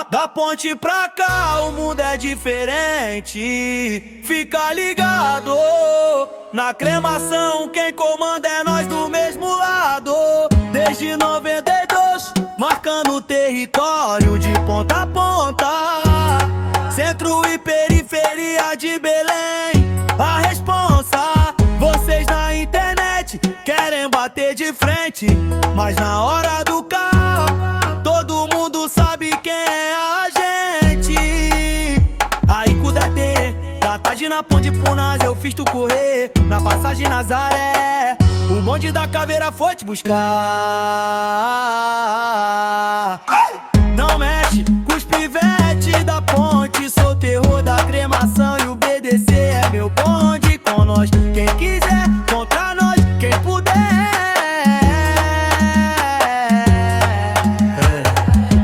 Da ponte pra cá o mundo é diferente. Fica ligado, na cremação quem comanda é nós do mesmo lado. Desde 92, marcando o território de ponta a ponta. Centro e periferia de Belém, a responsa. Vocês na internet querem bater de frente, mas na hora do carro todo mundo sabe quem é a gente. Aí com o DT, da tarde na ponte Punas eu fiz tu correr. Na passagem Nazaré, o bonde da caveira foi te buscar. Não mexe com os pivete da ponte, sou terror da cremação e o BDC é meu bonde. Com nós, quem quiser, contra nós, quem puder.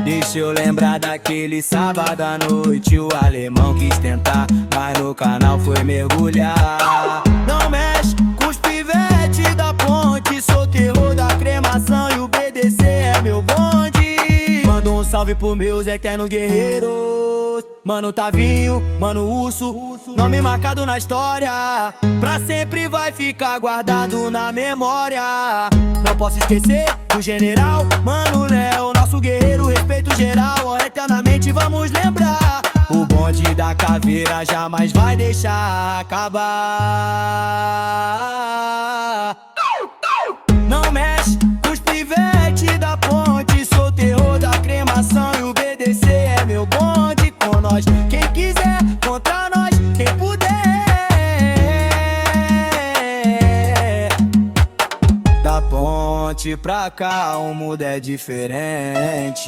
Deixa eu lembrar daquele sábado à noite, o alemão quis tentar, mas no canal foi mergulhar. Não mexe com os pivete da ponte, sou terror da cremação e o BDC é meu bonde. Manda um salve pros meus eternos guerreiros, mano Tavinho, mano Urso, nome marcado na história, pra sempre vai ficar guardado na memória. Não posso esquecer do general, mano Léo, nosso guerreiro, respeito geral, eternamente vamos lembrar. O bonde da caveira jamais vai deixar acabar. Não mexe com os pivete da ponte, sou terror da cremação e o BDC é meu bonde. Com nós, quem quiser, contra nós, quem puder. Da ponte pra cá o mundo é diferente.